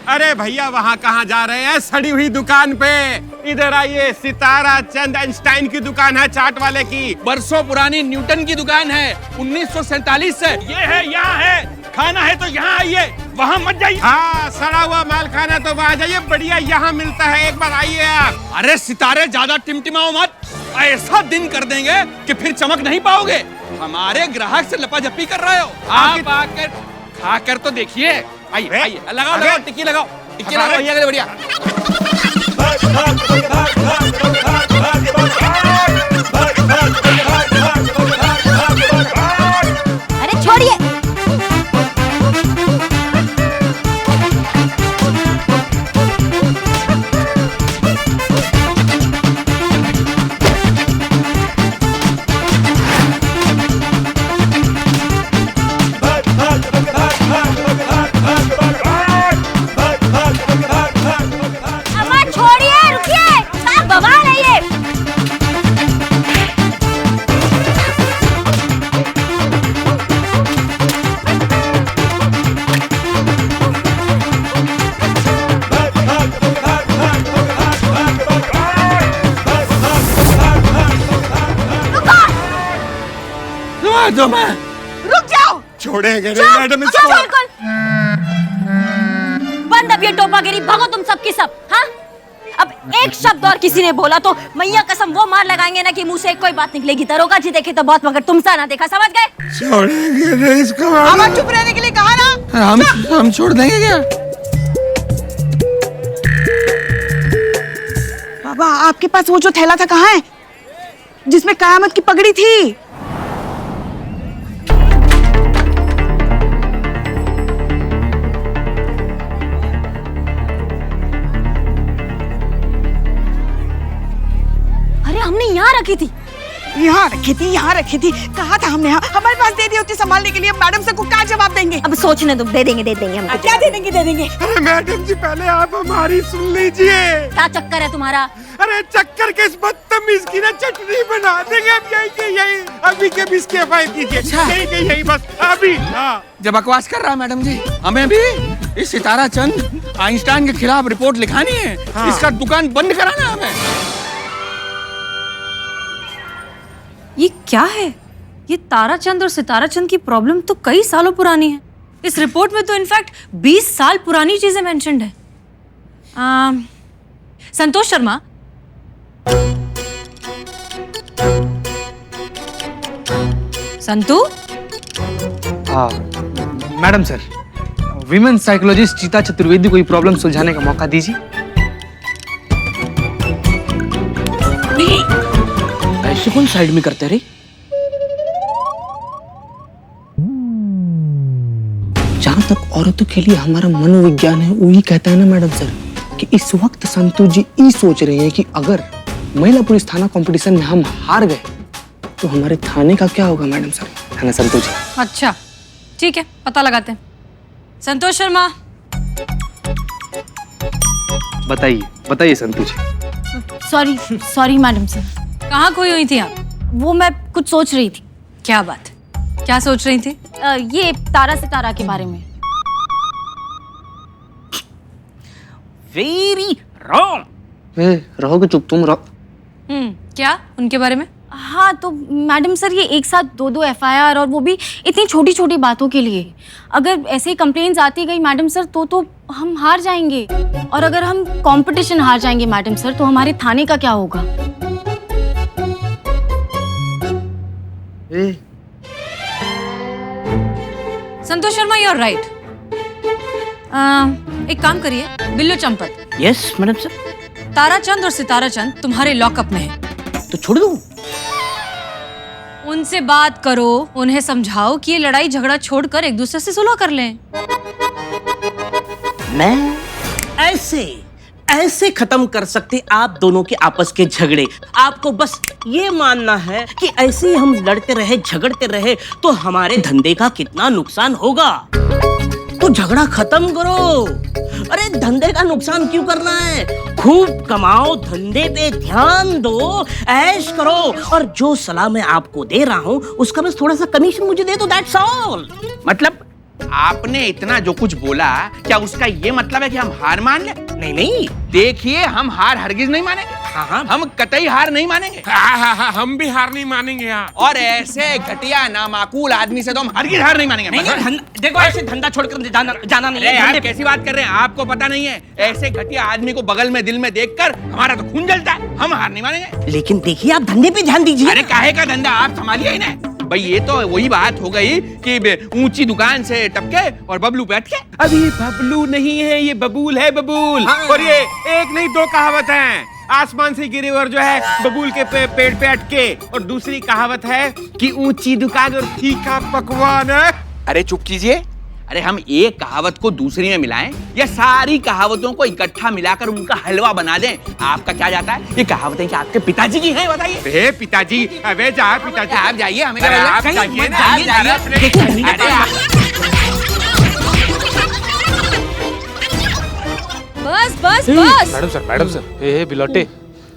अरे भैया वहाँ कहाँ जा रहे हैं? सड़ी हुई दुकान पे। इधर आइए, सितारा चंद आइंस्टाइन की दुकान है, चाट वाले की। बरसों पुरानी न्यूटन की दुकान है, 1947 से। ये है, यहाँ है। खाना है तो यहाँ आइए, वहाँ मत जाइए। हाँ, सड़ा हुआ माल खाना तो वहाँ जाइए, बढ़िया यहाँ मिलता है, एक बार आइए आप। अरे सितारे, ज्यादा टिमटिमाओ मत, ऐसा दिन कर देंगे कि फिर चमक नहीं पाओगे। हमारे ग्राहक से लपाझपी कर रहे हो। आप आकर खाकर तो देखिए। आइए आइए, लगाओ लगाओ, टिक्की लगाओ, टिक्की लगाओ, भैया के लिए बढ़िया। अरे छोड़िए। रुक जाओ। छोड़ेंगे नहीं मैडम इसको। बंद अब ये टोपागिरी, भागो तुम सब की सब। हाँ, अब एक शब्द और किसी ने बोला तो मैया कसम वो मार लगाएंगे ना कि मुंह से कोई बात निकलेगी। दरोगा जी देखे तो बहुत, मगर तुमसा ना देखा, समझ गए? छोड़ेंगे नहीं इसको। हमें चुप रहने के लिए कहा ना। हम छोड़ देंगे क्या? बाबा, आपके पास वो जो थैला था कहाँ है, जिसमें कयामत की पगड़ी थी? हमने यहाँ रखी थी। यहाँ रखी थी। कहा था हमने, हमारे पास दे दी होती संभालने के लिए। मैडम से को क्या जवाब देंगे? अब सोचने दो, दे देंगे हम। क्या दे देंगे? अरे मैडम जी, पहले आप हमारी सुन लीजिए। क्या चक्कर है तुम्हारा? अरे चक्कर के इस बदतमीज की ना चटनी बना देंगे हम। यही अभी के भी इसकी एफआईआर कीजिए। यही बस अभी। हाँ, जब बकवास कर रहा है मैडम जी, हमें भी इस सितारा चंद आइंस्टाइन के खिलाफ रिपोर्ट लिखानी है। हाँ। इसका दुकान बंद कराना है हमें। ये क्या है? ये ताराचंद और सिताराचंद की प्रॉब्लम तो कई सालों पुरानी है। इस रिपोर्ट में तो इनफैक्ट 20 साल पुरानी चीजें मेंशन्ड है। Santosh Sharma, Santu. Madam sir, women psychologist Chita Chaturvedi को प्रॉब्लम सुलझाने का मौका दीजिए। ऐसे कौन साइड में करते रहे? जहां तक औरतों के लिए हमारा मनोविज्ञान है, वही कहता है ना मैडम सर कि इस वक्त संतोष जी ये सोच रहे हैं कि अगर महिला पुलिस थाना कंपटीशन में हम हार गए तो हमारे थाने का क्या होगा मैडम सर, है ना संतोष जी? अच्छा ठीक है, पता लगाते हैं। संतोष शर्मा, बताइए Santosh ji. Sorry madam sir. कहाँ खोई हुई थी आप? वो मैं कुछ सोच रही थी। क्या बात? क्या सोच रही थी? ये तारा सितारा के बारे में। Very wrong. रहोगे चुप तुम? क्या उनके बारे में? हाँ तो मैडम सर, ये एक साथ दो एफआईआर, और वो भी इतनी छोटी छोटी बातों के लिए। अगर ऐसे ही कंप्लेंट्स आती गई मैडम सर तो हम हार जाएंगे। और अगर हम कंपटीशन हार जाएंगे मैडम सर, तो हमारे थाने का क्या होगा? Santosh Sharma, you are right. एक काम करिए, बिल्लो Champat. Yes madam sir. Tarachand और सिताराचंद तुम्हारे लॉकअप में है, तो छोड़ दूं? उनसे बात करो, उन्हें समझाओ कि ये लड़ाई झगड़ा छोड़कर एक दूसरे से सुलह कर लें। मैं ऐसे खत्म कर सकते आप दोनों के आपस के झगड़े। आपको बस ये मानना है कि ऐसे ही हम लड़ते रहे, झगड़ते रहे तो हमारे धंधे का कितना नुकसान होगा। तो झगड़ा खत्म करो। अरे धंधे का नुकसान क्यों करना है? खूब कमाओ, धंधे पे ध्यान दो, ऐश करो, और जो सलाह मैं आपको दे रहा हूँ उसका बस थोड़ा सा कमीशन मुझे दे दो, दैट्स ऑल। मतलब आपने इतना जो कुछ बोला, क्या उसका ये मतलब है कि हम हार मान ले? नहीं नहीं, देखिए, हम हार हरगिज नहीं मानेंगे। हाँ। हम कतई हार नहीं मानेंगे। हम भी हार नहीं मानेंगे यहाँ। और ऐसे घटिया नामाकूल आदमी से तो हम हरगिज हार नहीं मानेंगे। नहीं, देखो ऐसे धंधा छोड़कर जाना नहीं अरे है। यार, कैसी बात कर रहे हैं? आपको पता नहीं है, ऐसे घटिया आदमी को बगल में दिल में देखकर हमारा तो खून जलता है। हम हार नहीं मानेंगे। लेकिन देखिए, आप धंधे पे ध्यान दीजिए। अरे काहे का धंधा, आप संभालिए ही ना भाई। ये तो वही बात हो गई कि ऊंची दुकान से टपके और बबलू पे अटके। अभी बबलू नहीं है, ये बबूल है, बबूल। और ये एक नहीं दो कहावत हैं। आसमान से गिरे और जो है बबूल के पेड़ पे अटके। और दूसरी कहावत है कि ऊंची दुकान और फीका पकवान है। अरे चुप कीजिए। अरे हम एक कहावत को दूसरी में मिलाएं या सारी कहावतों को इकट्ठा मिलाकर उनका हलवा बना दें? आपका क्या जाता है? ये कहावतें क्या आपके पिताजी की हैं? बताइए। अरे पिताजी, अबे जा पिताजी, आप जाइए, हमें अरे क्या आप कहीं जाइए मत ना, जाइए, आप जाइए। जाइए। अरे बस बस बस। मैडम सर, हे बिलोटे।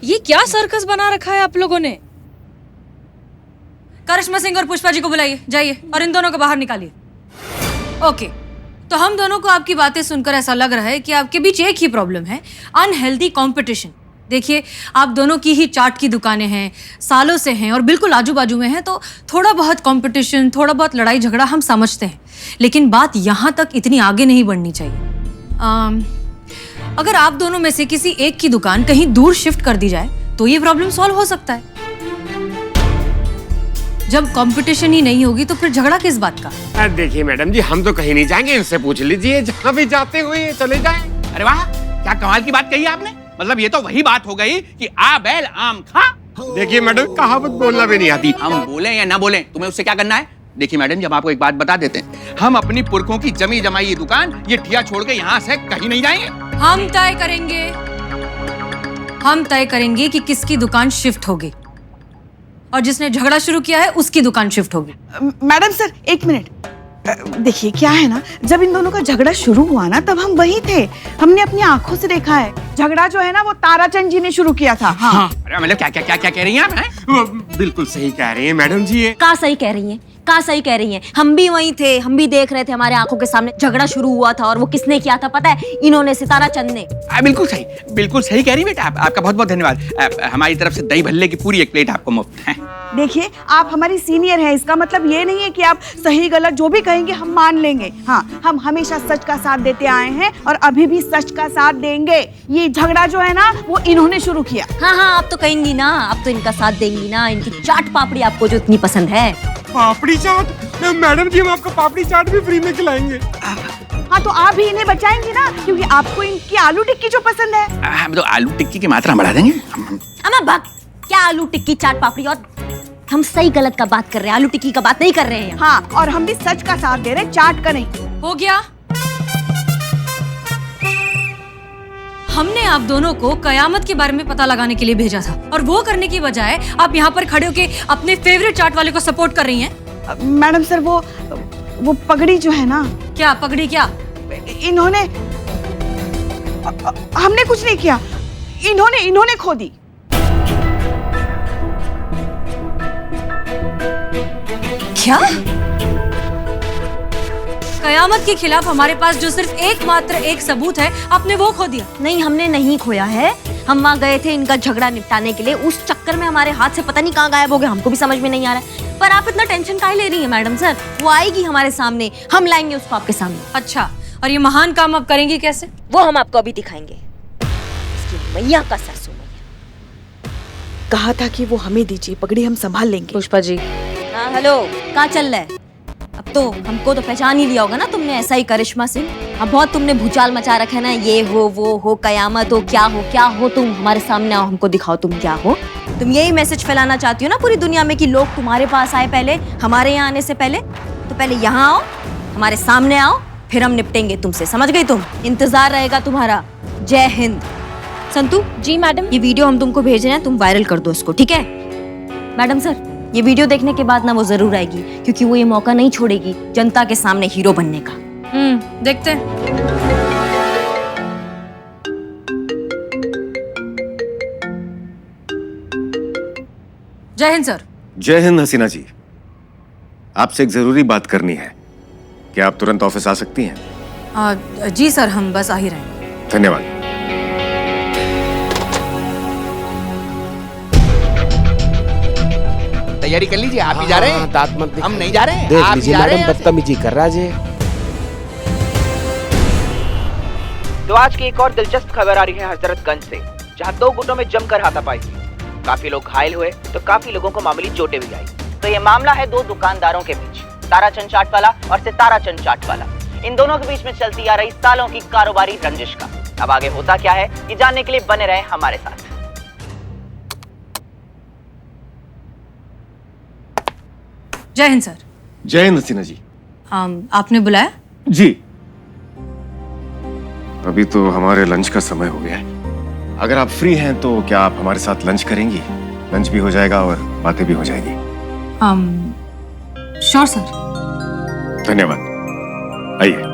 ये क्या सर्कस बना रखा है आप लोगों ने? करिश्मा सिंह और पुष्पा जी को बुलाइए, जाइए और इन दोनों को बाहर निकालिए। ओके, तो हम दोनों को आपकी बातें सुनकर ऐसा लग रहा है कि आपके बीच एक ही प्रॉब्लम है, अनहेल्दी कंपटीशन। देखिए, आप दोनों की ही चाट की दुकानें हैं, सालों से हैं और बिल्कुल आजू बाजू में हैं, तो थोड़ा बहुत कंपटीशन, थोड़ा बहुत लड़ाई झगड़ा हम समझते हैं, लेकिन बात यहाँ तक इतनी आगे नहीं बढ़नी चाहिए। अगर आप दोनों में से किसी एक की दुकान कहीं दूर शिफ्ट कर दी जाए तो ये प्रॉब्लम सॉल्व हो सकता है। जब कंपटीशन ही नहीं होगी तो फिर झगड़ा किस बात का? देखिए मैडम जी, हम तो कहीं नहीं जाएंगे, इनसे पूछ लीजिए, जहाँ भी जाते हुए चले जाएं। अरे वाह, क्या कमाल की बात कही आपने। मतलब ये तो वही बात हो गई कि आ बैल आम खा। देखिए मैडम, कहावत बोलना भी नहीं आती। हम बोले या ना बोले, तुम्हें उससे क्या करना है? देखिए मैडम, जब आपको एक बात बता देते हैं, हम अपनी पुरखों की जमी जमाई ये दुकान, ये ठिया छोड़ के यहाँ से कहीं नहीं जाएंगे। हम तय करेंगे कि किसकी दुकान शिफ्ट होगी, और जिसने झगड़ा शुरू किया है उसकी दुकान शिफ्ट होगी। मैडम सर, एक मिनट। देखिए क्या है ना, जब इन दोनों का झगड़ा शुरू हुआ ना, तब हम वही थे। हमने अपनी आंखों से देखा है। झगड़ा जो है ना, वो ताराचंद जी ने शुरू किया था। हाँ। अरे मतलब क्या क्या क्या क्या कह रही हैं आप? हैं? बिल्कुल सही कह रही है मैडम जी। ये का सही कह रही हैं, का सही कह रही हैं। हम भी वहीं थे, हम भी देख रहे थे, हमारे आंखों के सामने झगड़ा शुरू हुआ था। और वो किसने किया था पता है? इन्होंने, सितारा चंद ने। बिल्कुल सही कह रही बेटा। आपका बहुत बहुत धन्यवाद। हमारी तरफ से दही भल्ले की पूरी एक प्लेट आपको मुफ्त है। देखिए, आप हमारी सीनियर हैं, इसका मतलब ये नहीं है कि आप सही गलत जो भी कहेंगे हम मान लेंगे। हाँ, हम हमेशा सच का साथ देते आए हैं और अभी भी सच का साथ देंगे। ये झगड़ा जो है ना, वो इन्होंने शुरू किया। हाँ, आप तो कहेंगी ना, आप तो इनका साथ देंगी ना। इनकी चाट पापड़ी आपको जो इतनी पसंद है। पापड़ी चाट? मैडम जी, हम आपको पापड़ी चाट भी फ्री में खिलाएंगे। हाँ, तो आप भी इन्हें बचाएंगे ना, क्योंकि आपको इनकी आलू टिक्की जो पसंद है। हम तो आलू टिक्की की मात्रा बढ़ा देंगे। अम्मा बात क्या आलू टिक्की चाट पापड़ी, और हम सही गलत का बात कर रहे हैं, आलू टिक्की का बात नहीं कर रहे हैं। हाँ, और हम भी सच का साथ दे रहे हैं, चाट का नहीं। हो गया। हमने आप दोनों को कयामत के बारे में पता लगाने के लिए भेजा था, और वो करने की बजाय आप यहाँ पर खड़े होके अपने फेवरेट चाट वाले को सपोर्ट कर रही हैं। मैडम सर, वो पगड़ी जो है ना। क्या पगड़ी? क्या इन्होंने, हमने कुछ नहीं किया, इन्होंने खो दी। क्या? कयामत के खिलाफ हमारे पास जो सिर्फ एकमात्र एक सबूत है, आपने वो खो दिया। नहीं, हमने नहीं खोया है। हम वहाँ गए थे इनका झगड़ा निपटाने के लिए, उस चक्कर में हमारे हाथ से पता नहीं कहाँ गायब हो गए, हमको भी समझ में नहीं आ रहा है। पर आप इतना टेंशन काहे ले रही हैं मैडम सर? वो आएगी हमारे सामने, हम लाएंगे उसको आपके सामने। अच्छा, और ये महान काम आप करेंगी कैसे? वो हम आपको अभी दिखाएंगे। इसकी मैया का सासू मैया। कहा था कि वो हमें दीजिए, पगड़ी हम संभाल लेंगे। पुष्पा जी। हाँ हेलो, कहाँ चल रहा है? अब तो हमको तो पहचान ही लिया होगा ना तुमने, ऐसा ही करिश्मा सिंह। अब बहुत तुमने भूचाल मचा रखा है ना, ये हो वो हो, कयामत हो, क्या हो तुम, हमारे सामने आओ, हमको दिखाओ तुम क्या हो। तुम यही मैसेज फैलाना चाहती हो ना पूरी दुनिया में कि लोग तुम्हारे पास आए पहले, हमारे यहाँ आने से पहले। तो पहले यहाँ आओ, हमारे सामने आओ, फिर हम निपटेंगे तुमसे, समझ गई तुम? इंतजार रहेगा तुम्हारा। जय हिंद। संतू जी मैडम। ये वीडियो हम तुमको भेज रहे हैं, तुम वायरल कर दो इसको, ठीक है? मैडम सर, ये वीडियो देखने के बाद ना वो जरूर आएगी, क्योंकि वो ये मौका नहीं छोड़ेगी जनता के सामने हीरो बनने का। देखते हैं। जय हिंद सर। जय हिंद हसीना जी। आपसे एक जरूरी बात करनी है क्या आप तुरंत ऑफिस आ सकती हैं? जी सर, हम बस आ ही रहे हैं। धन्यवाद। तैयारी कर लीजिए, आप ही जा रहे हैं? दांत मत हम नहीं जा रहे हैं, देख आप ही लीजिए जा रहे मैडम, हैं। बदतमीजी कर रहा है। तो आज की एक और दिलचस्प खबर आ रही है हजरतगंज से, जहां दो गुटों में जमकर हाथापाई हुई। काफी लोग घायल हुए तो काफी लोगों को मामूली चोटें भी आई। तो ये मामला है दो दुकानदारों के बीच, ताराचंद चाट वाला और सिताराचंद चाट वाला। इन दोनों के बीच में चलती आ रही सालों की कारोबारी रंजिश का अब आगे होता क्या है, ये जानने के लिए बने रहे हमारे साथ। जय हिंद सर। जय हिंद हसीना जी। आपने बुलाया? जी, अभी तो हमारे लंच का समय हो गया है। अगर आप फ्री हैं तो क्या आप हमारे साथ लंच करेंगी? लंच भी हो जाएगा और बातें भी हो जाएगी। Sure sir. धन्यवाद, आइए।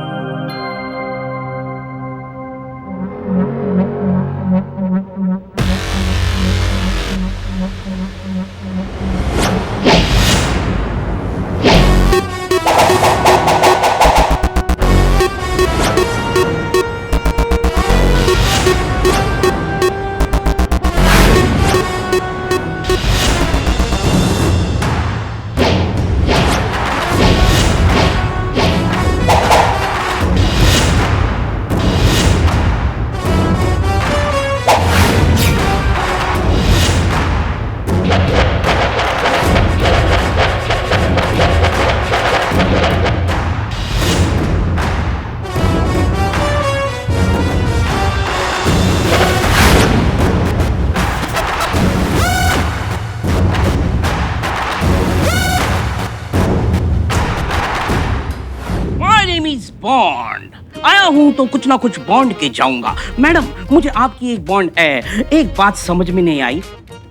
बॉन्ड आया हूँ तो कुछ ना कुछ बॉन्ड के जाऊंगा। मैडम, मुझे आपकी एक बॉन्ड एक बात समझ में नहीं आई,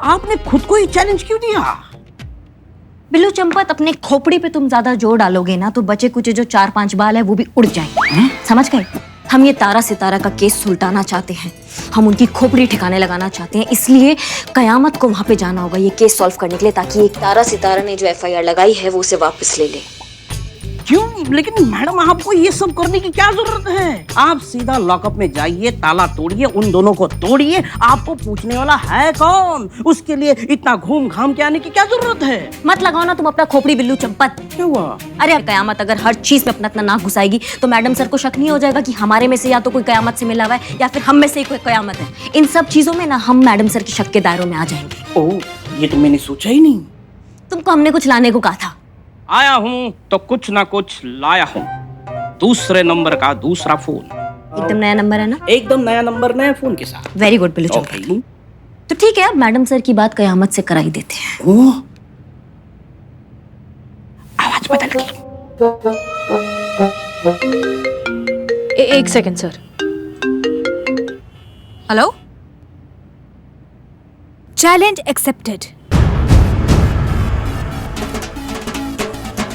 आपने खुद को ही चैलेंज क्यों दिया? बिल्लू चंपत, अपने खोपड़ी पे तुम ज्यादा जोर डालोगे ना तो बचे कुछ जो 4-5 बाल है वो भी उड़ जाएंगे। समझ गए? हम ये तारा सितारा का केस सुलटाना चाहते हैं, हम उनकी खोपड़ी ठिकाने लगाना चाहते हैं, इसलिए कयामत को वहां पे जाना होगा ये केस सॉल्व करने के लिए, ताकि एक तारा सितारा ने जो FIR लगाई है वो उसे वापस ले ले। क्यों? लेकिन मैडम, आपको ये सब करने की क्या जरूरत है? आप सीधा लॉकअप में जाइए, ताला तोड़िए, उन दोनों को तोड़िए, आपको पूछने वाला है कौन? उसके लिए इतना घूम घाम के आने की क्या जरूरत है? मत लगाओ ना तुम अपना खोपड़ी बिल्लू चंपत। क्या हुआ? अरे कयामत अगर हर चीज में अपना नाक घुसाएगी तो मैडम सर को शक नहीं हो जाएगा कि हमारे में से या तो कोई कयामत से मिला हुआ है या फिर हम में से ही कोई कयामत है। इन सब चीजों में ना हम मैडम सर की शक के दायरों में आ जाएंगे। ओह, ये तो मैंने सोचा ही नहीं। तुमको हमने कुछ लाने को कहा था। आया हूँ तो कुछ ना कुछ लाया हूँ। दूसरे नंबर का दूसरा फोन। एकदम नया नंबर है ना? एकदम नया नंबर, नया फोन के साथ। Very good Billu Champat. तो ठीक है, अब मैडम सर की बात कयामत से कराई देते हैं। ओह, आवाज बदल गई। एक second sir. Hello, challenge accepted.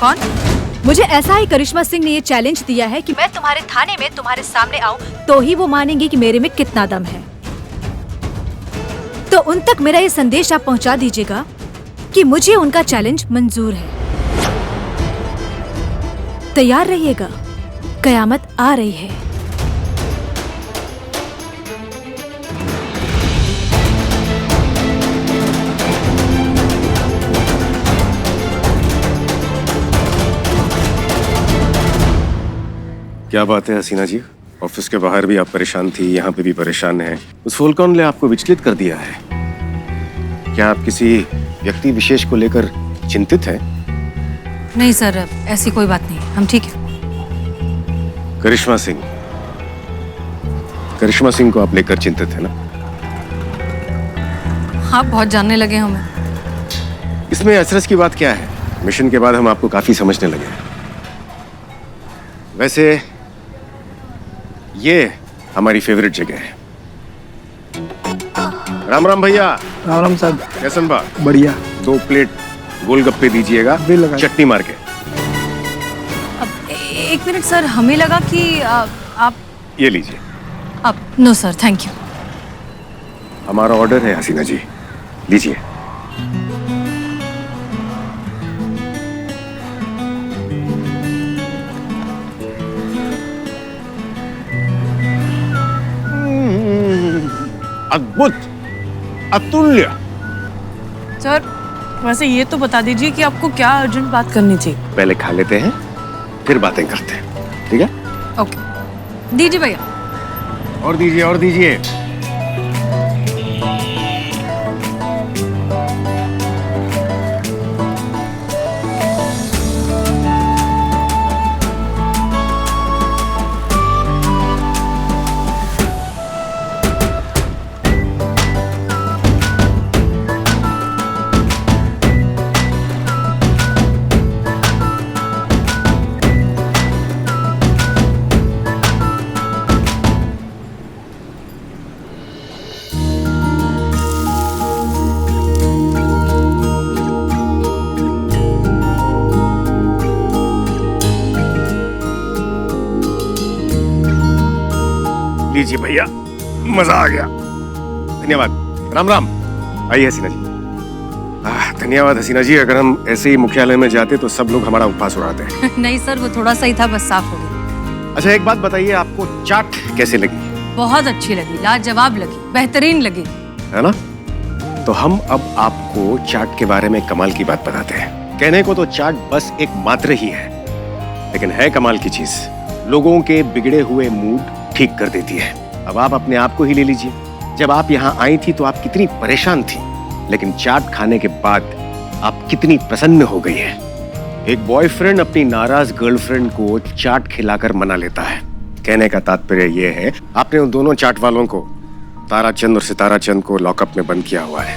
कौन? मुझे ऐसा ही करिश्मा सिंह ने ये चैलेंज दिया है कि मैं तुम्हारे थाने में तुम्हारे सामने आऊं तो ही वो मानेंगे कि मेरे में कितना दम है। तो उन तक मेरा ये संदेश आप पहुंचा दीजिएगा कि मुझे उनका चैलेंज मंजूर है। तैयार रहिएगा, कयामत आ रही है। क्या बात है हसीना जी, ऑफिस के बाहर भी आप परेशान थी, यहाँ पे भी परेशान हैं। उस फोन कॉल ने आपको विचलित कर दिया है। क्या आप किसी व्यक्ति विशेष को लेकर चिंतित हैं? नहीं सर, ऐसी कोई बात नहीं, हम ठीक हैं। करिश्मा सिंह को आप लेकर चिंतित है ना? आप बहुत जानने लगे हमें। इसमें अचरज की बात क्या है? मिशन के बाद हम आपको काफी समझने लगे हैं। वैसे ये हमारी फेवरेट जगह है। राम राम भैया। राम राम साहब। कैसन बा? बढ़िया। 2 प्लेट गोलगप्पे दीजिएगा, चटनी मार के। अब एक मिनट सर, हमें लगा कि आप ये लीजिए। अब नो सर, थैंक यू। हमारा ऑर्डर है हसीना जी, लीजिए। अद्भुत, अतुल्य। सर वैसे ये तो बता दीजिए कि आपको क्या अर्जेंट बात करनी थी। पहले खा लेते हैं, फिर बातें करते हैं, ठीक है? ओके दीजिए भैया। और दीजिए, और दीजिए। लीजिए भैया, मजा आ गया। धन्यवाद। राम राम। आइए हसीना जी। धन्यवाद हसीना जी, अगर हम ऐसे ही मुख्यालय में जाते तो सब लोग हमारा उपहास उड़ाते हैं। नहीं सर, वो थोड़ा सा ही था, बस साफ हो गया। अच्छा एक बात बताइए, आपको चाट कैसे लगी? बहुत अच्छी लगी, लाजवाब लगी, बेहतरीन लगी। है ना? तो हम अब आपको चाट के बारे में कमाल की बात बताते हैं। कहने को तो चाट बस एक मात्र ही है, लेकिन है कमाल की चीज। लोगों के बिगड़े हुए मूड ठीक कर देती है। अब आप अपने आप को ही ले लीजिए। जब आप यहाँ आई थी तो आप कितनी परेशान थी, लेकिन चाट खाने के बाद आप कितनी प्रसन्न हो गई है। एक बॉयफ्रेंड अपनी नाराज गर्लफ्रेंड को चाट खिलाकर मना लेता है। कहने का तात्पर्य यह है, आपने उन दोनों चाट वालों को, ताराचंद और सितारा चंद को लॉकअप में बंद किया हुआ है।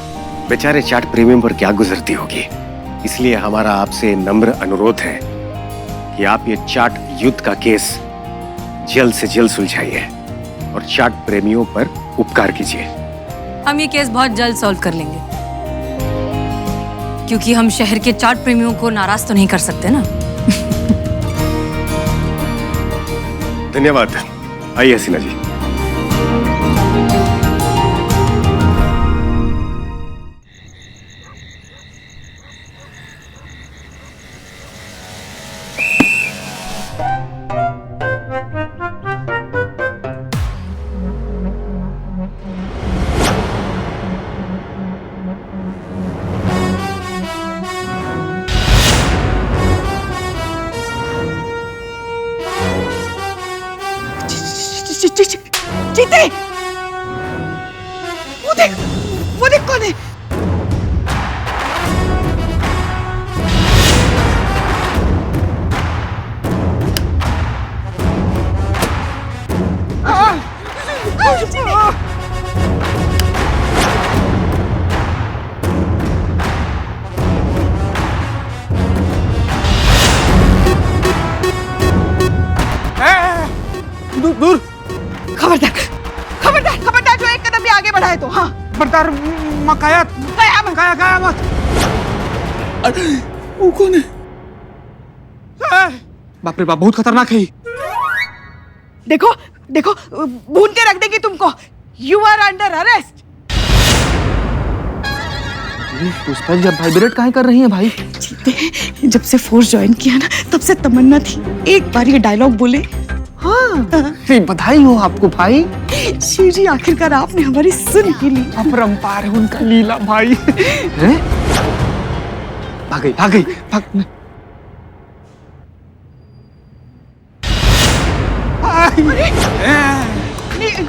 बेचारे चाट प्रेमियों पर क्या गुजरती होगी। इसलिए हमारा आपसे नम्र अनुरोध है कि आप ये चाट युद्ध का केस जल्द से जल्द सुलझाइए और चाट प्रेमियों पर उपकार कीजिए। हम ये केस बहुत जल्द सॉल्व कर लेंगे, क्योंकि हम शहर के चाट प्रेमियों को नाराज तो नहीं कर सकते ना। धन्यवाद। आइए हसीना जी। जीते, वो देख कौन है? दूर दूर। खबरदार, खबरदार, खबरदार, जो एक कदम भी आगे बढ़ाए तो। हाँ खबरदार। मकायत, कयामत, कयामत। वो कौन है? बाप रे बाप, बहुत खतरनाक है। देखो देखो, भून के रख देगी तुमको। You are under arrest. Pushpa ji, अब वाइब्रेट काहे कर रही हैं भाई? जीते, जब से फोर्स ज्वाइन किया ना, तब से तमन्ना थी एक बार ये डायलॉग बोले। हाँ, बधाई हो आपको भाई। शिव जी, आखिरकार आपने हमारी सुन ही ली। अपरंपार है उनका लीला भाई। हैं? भाग गई, भाग गई, भाग।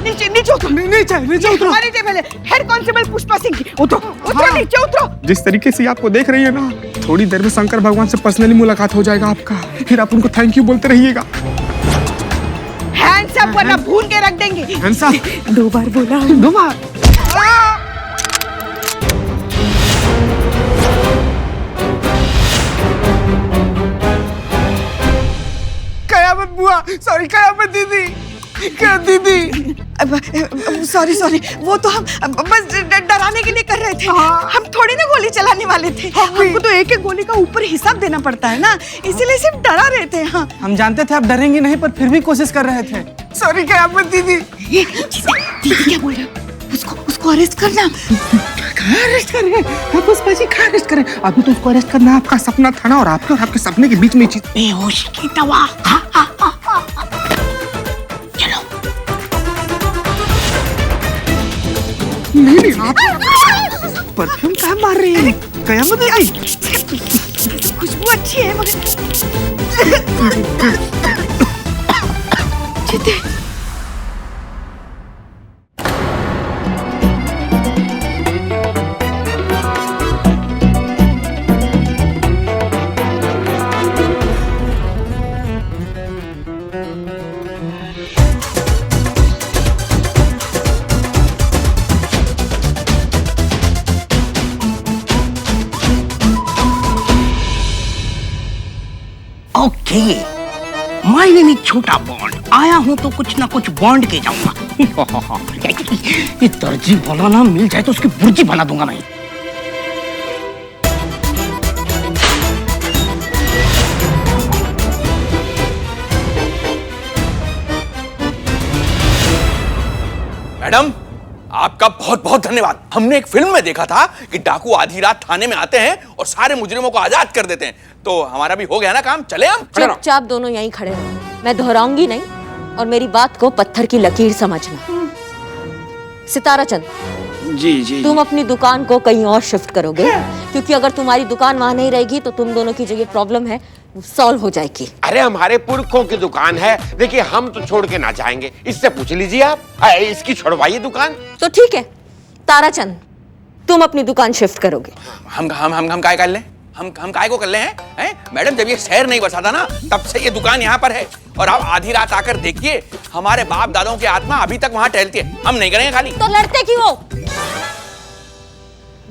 नीचे नीचे उतरो, नीचे उतरो। हमारी टेबल है, हेड कांस्टेबल पुष्पा सिंह की। उतरो, उतरो, नीचे उतरो। जिस तरीके से आपको देख रही है ना, थोड़ी देर में शंकर भगवान से पर्सनली मुलाकात हो जाएगा आपका। फिर आप उनको थैंक यू बोलते रहिएगा। हैंड्स अप, वरना भून के रख देंगे। Hands up. 2 बार बोला। 2 बार। कयामत बुआ, सॉरी कयामत दीदी, दीदी। सॉरी सॉरी, वो तो हम बस डराने के लिए कर रहे थे। हम थोड़ी ना गोली चलाने वाले थे। हमको तो एक एक गोली का ऊपर हिसाब देना पड़ता है ना, इसीलिए सिर्फ डरा रहे थे। हाँ, हम जानते थे आप डरेंगे नहीं, पर फिर भी कोशिश कर रहे थे। सॉरी कयामत दीदी। दीदी क्या बोल रहे हो? उसको अरेस्ट करना। कहाँ अरेस्ट करें? पुष्पा जी, कहाँ अरेस्ट करें? अभी तो उसको अरेस्ट करना आपका सपना था ना, और आपके सपने के बीच में चीज बेहोश की दवा। चलो। नहीं आप परफ्यूम कहाँ मार रहे हैं? कयामत नहीं आई। खुशबू अच्छी है मगर जीते ओके, माय नेम इज छोटा बॉन्ड। आया हूं तो कुछ ना कुछ बॉन्ड के जाऊंगा। ये दर्जी वाला ना मिल जाए तो उसकी बुर्जी बना दूंगा मैं। मैडम, आपका बहुत बहुत धन्यवाद। हमने एक फिल्म में देखा था कि डाकू आधी रात थाने में आते हैं और सारे मुजरिमों को आजाद कर देते हैं। तो हमारा भी हो गया ना काम, चले हम। चुपचाप दोनों यहीं खड़े रहो, मैं दोहराऊंगी नहीं और मेरी बात को पत्थर की लकीर समझना। सितारा चंद, जी तुम अपनी दुकान को कहीं और शिफ्ट करोगे, क्योंकि अगर तुम्हारी दुकान वहां नहीं रहेगी तो तुम दोनों की जो ये प्रॉब्लम है वो सॉल्व हो जाएगी। अरे हमारे पुरखों की दुकान है, देखिए हम तो छोड़ के ना जाएंगे। इससे पूछ लीजिए आप, इसकी छोड़वाइए दुकान। तो ठीक है ताराचंद, तुम अपनी दुकान शिफ्ट करोगे। हम काय कर लें? हम काय को कर ले हैं? मैडम, जब ये शहर नहीं बसा था ना, तब से ये दुकान यहाँ पर है। और आप आधी रात आकर देखिए, हमारे बाप दादाओं की आत्मा अभी तक वहाँ टहलती है। हम नहीं करेंगे खाली। तो लड़ते क्यों हो?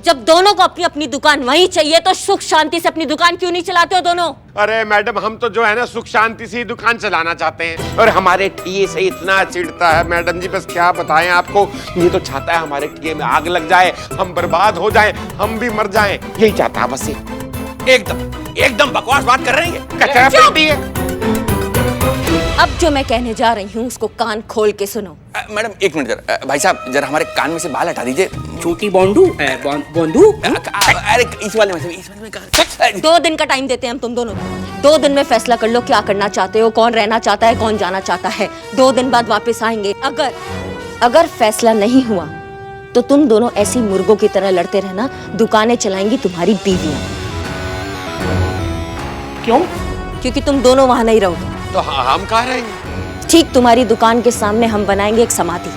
जब दोनों को अपनी अपनी दुकान वहीं चाहिए तो सुख शांति से अपनी दुकान क्यों नहीं चलाते हो दोनों? अरे मैडम, हम तो जो है ना सुख शांति से ही दुकान चलाना चाहते हैं, और हमारे ठिये से इतना चिढ़ता है मैडम जी, बस क्या बताएं आपको। ये तो चाहता है हमारे ठिये में आग लग जाए, हम बर्बाद हो जाएं, हम भी मर जाएं, यही चाहता है बस। एकदम बकवास बात कर रही है। कचरा पेटी है। अब जो मैं कहने जा रही हूँ उसको कान खोल के सुनो। मैडम एक मिनट जरा, भाई साहब जरा हमारे कान में से बाल हटा दीजिए। छोटी बॉन्डू बॉन्डू, अरे इस वाले में 2 दिन का टाइम देते हैं हम तुम दोनों। 2 दिन में फैसला कर लो क्या करना चाहते हो, कौन रहना चाहता है, कौन जाना चाहता है। 2 दिन बाद वापस आएंगे। अगर फैसला नहीं हुआ तो तुम दोनों ऐसी मुर्गों की तरह लड़ते रहना। दुकानें चलाएंगी तुम्हारी बीवियां। क्यों? क्योंकि तुम दोनों वहां नहीं रहोगे। तो हम कहाँ रहेंगे? ठीक तुम्हारी दुकान के सामने हम बनाएंगे एक समाधि।